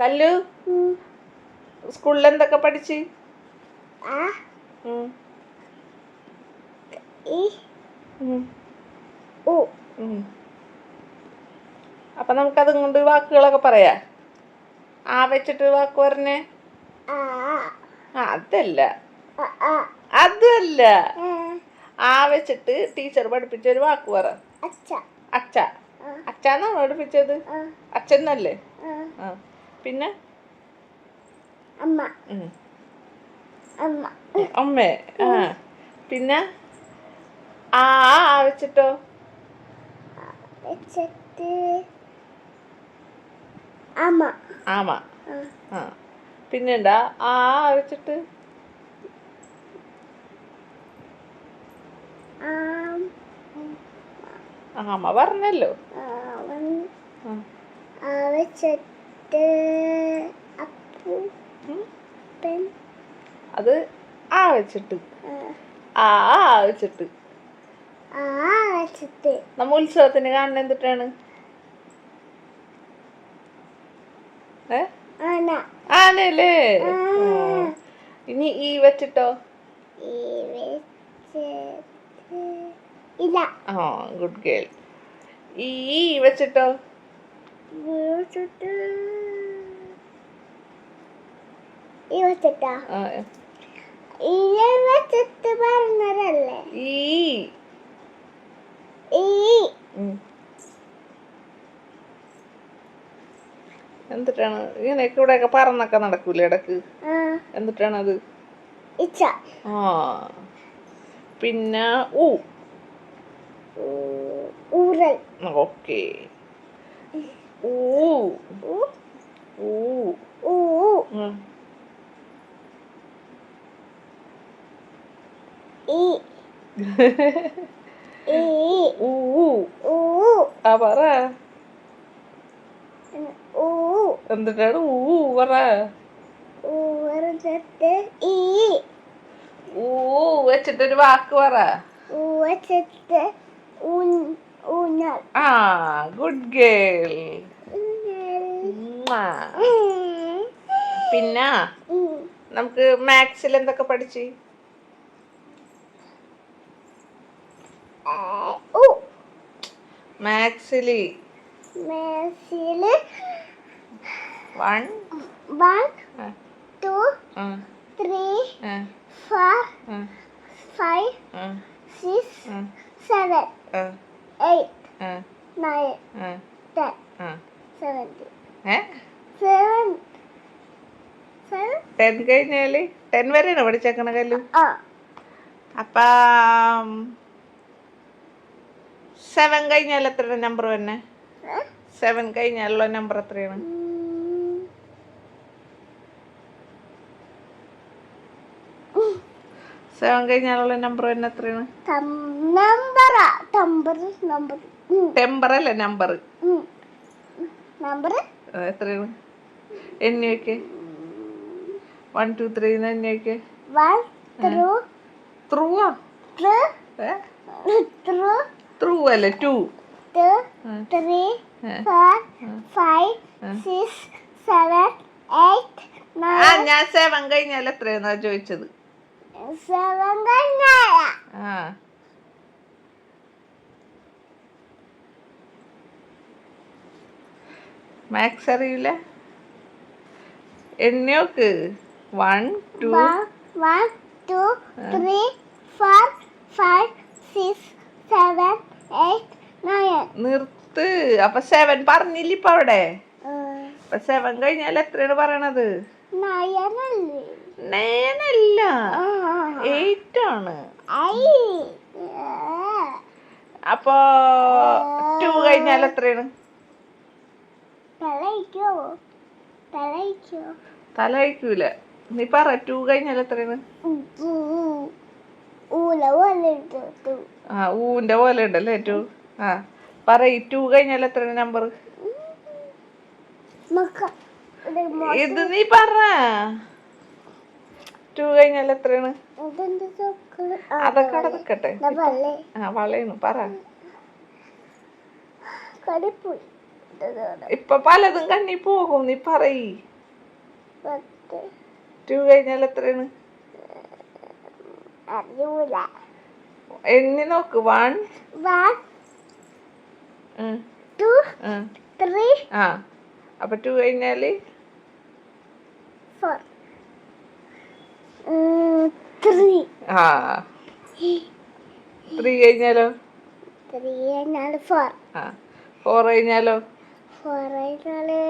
തല്ലു സ്കൂളിൽ എന്തൊക്കെ പഠിച്ച് അപ്പൊ നമുക്കത് കൊണ്ട് വാക്കുകളൊക്കെ പറയാ. ആ വെച്ചിട്ട് വാക്ക് പറഞ്ഞേ. അതല്ല അതല്ല ആ വെച്ചിട്ട് ടീച്ചർ പഠിപ്പിച്ച ഒരു വാക്ക് പറ. അച്ഛ. അച്ഛന്നാണ് പഠിപ്പിച്ചത്. അച്ഛനല്ലേ? പിന്നെ അമ്മേ. പിന്നെ ആ വെച്ചിട്ടോ? ആമ. പിന്നെണ്ടാ ആ വെച്ചിട്ട്? ആമ പറഞ്ഞല്ലോ. അത് ആ വെച്ചിട്ട്. ആ വെച്ചിട്ട്. നമ്മ ഉത്സവത്തിന് കാണുന്ന എന്തിട്ടാണ്? ആനല്ലേ? ഇനി ഈ വെച്ചിട്ടോ? Good girl. ഈ വെച്ചിട്ടോ? എന്തിട്ടാണ് ഇങ്ങനെയൊക്കെ ഇവിടെയൊക്കെ പറന്നൊക്കെ നടക്കൂലേ ഇടക്ക്? എന്തിട്ടാണത്? പിന്നെ ഓക്കേ. പറ. എന്തിട്ടാണ് പറ. വെച്ചിട്ടൊരു വാക്ക് പറ. Good girl. പിന്നെ നമുക്ക് മാത്സിൽ എന്തൊക്കെ പഠിച്ച്? മാത്സില് 1 2 3 4 5 6 7 8 9 10 10 കഴിഞ്ഞാല് 10 വരെയാണോ പഠിച്ചേക്കണ കല്ലു? അപ്പം 7 കഴിഞ്ഞാൽ എത്ര നമ്പർ തന്നെ? 7 കഴിഞ്ഞാലുള്ള നമ്പർ എത്രയാണ്? 7 കഴിഞ്ഞാലുള്ള നമ്പർ തന്നെ എത്രയാണ്? ടെമ്പർ അല്ലേ നമ്പർ? എത്രയാണ്? എണ്ണി വയ്ക്കേ. 1 2 3 എണ്ണി വയ്ക്കേ. ത്രൂ അല്ലേ? 2 3 4 5 6 7 8 9. ഞാൻ 7 കഴിഞ്ഞാൽ എത്രയാന്നാ ചോദിച്ചത്. മാത്സ് അറിയില്ല? എണ്ണിയോക്ക്. 1 2 3 4 5 6 7 8 9. നിർത്ത്. അപ്പൊ 7 പറഞ്ഞില്ല ഇപ്പൊ അവിടെ. അപ്പൊ 7 കഴിഞ്ഞാൽ എത്രയാണ് പറയണത്? 9 അല്ല, 8 ആണ്. അപ്പൊ 2 കഴിഞ്ഞാൽ എത്രയാണ്? തല കഴിക്കൂല. നീ പറ. 2 കഴിഞ്ഞാൽ എത്രയാണ്? ഊന്റെ പോലെ ഉണ്ടല്ലേ 2. പറ. 2 കഴിഞ്ഞാൽ എത്രയാണ് നമ്പർ? ഇത് നീ പറ. 2 കഴിഞ്ഞാൽ എത്രയാണ്? അതൊക്കെ അവിടെ നിൽക്കട്ടെ. വളയാണ്. പറ. ഇപ്പൊ പലതും കണ്ണി പോകും. നീ പറയ്. 2 കഴിഞ്ഞാൽ എത്രയാണ്? എണ്ണി നോക്ക്. 1 2 3 ആ അപ്പൊ 2 കഴിഞ്ഞാല് 4 3 ആ 3 കഴിഞ്ഞാലോ? 3 കഴിഞ്ഞാൽ 4 ആ 4 കഴിഞ്ഞാലോ? 4 കഴിഞ്ഞാല്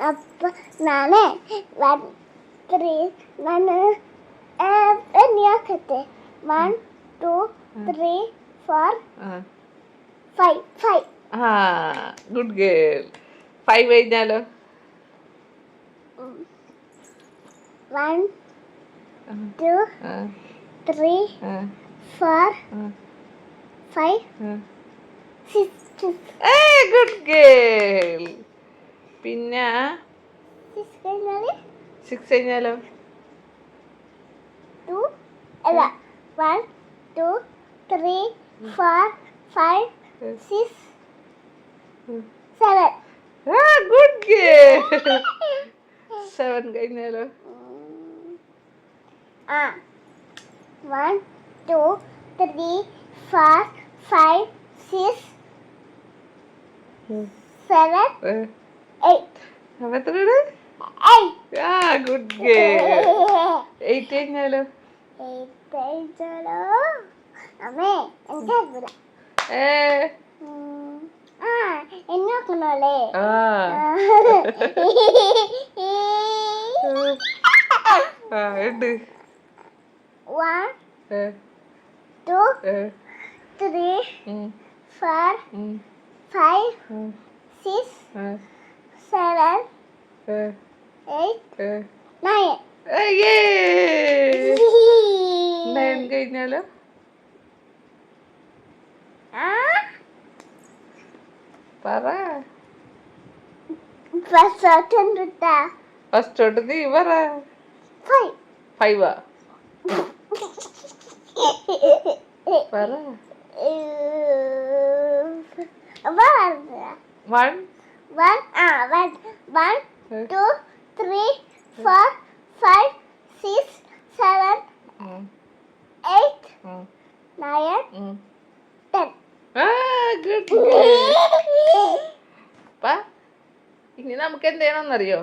അപ്പൊ നാളെ 1 3 നാണ് എണ്ണിയാക്കട്ടെ 1 2 3 4 5 ആ ഗുഡ് ഗേൾ. 5 കഴിഞ്ഞാലോ? 1 2 3 4 5 6 ഗുഡ് ഗേൾ. പിന്നെ 6 കഴിഞ്ഞാലോ? 2 അല്ല 1 2 3 4 5 6 7 ഗുഡ് ഗേൾ. 7 കഴിഞ്ഞാലോ? 1 2 3 4 5 6 7 8 അപ്പൊ എത്രയാണ്? Good girl. 8 കഴിഞ്ഞാലോ? അമ്മേ എനിക്കറിയില്ല എന്നെ നോക്കണല്ലേ ഉണ്ട്. 1 2 3 4 5 6 7 8 9 9 കഴിഞ്ഞാലോ? പറ. ഫസ്റ്റ് തൊട്ട് നീ പറ. 5 പറ. 1 2 3 4 5 6 7 8 9 10 ഗുഡ്. ഇനി നമുക്ക് എന്ത് ചെയ്യണമെന്നറിയോ?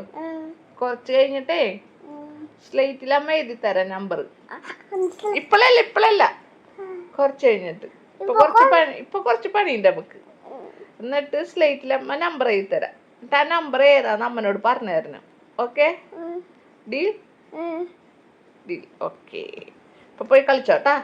കുറച്ച് കഴിഞ്ഞിട്ടേ സ്ലേറ്റിൽ അമ്മ എഴുതി തരാം നമ്പർ. ഇപ്പളല്ല കുറച്ച് കഴിഞ്ഞിട്ട്. ഇപ്പൊ കുറച്ച് പണിയുണ്ട് നമുക്ക്. എന്നിട്ട് സ്ലേറ്റിൽ അമ്മ നമ്പർ എഴുതി തരാം. എന്നിട്ട് ആ നമ്പർ ഏതാന്ന് അമ്മനോട് പറഞ്ഞു തരണം. ഓക്കെ? ഡീൽ. ഓക്കെ. അപ്പൊ പോയി കളിച്ചോട്ടാ.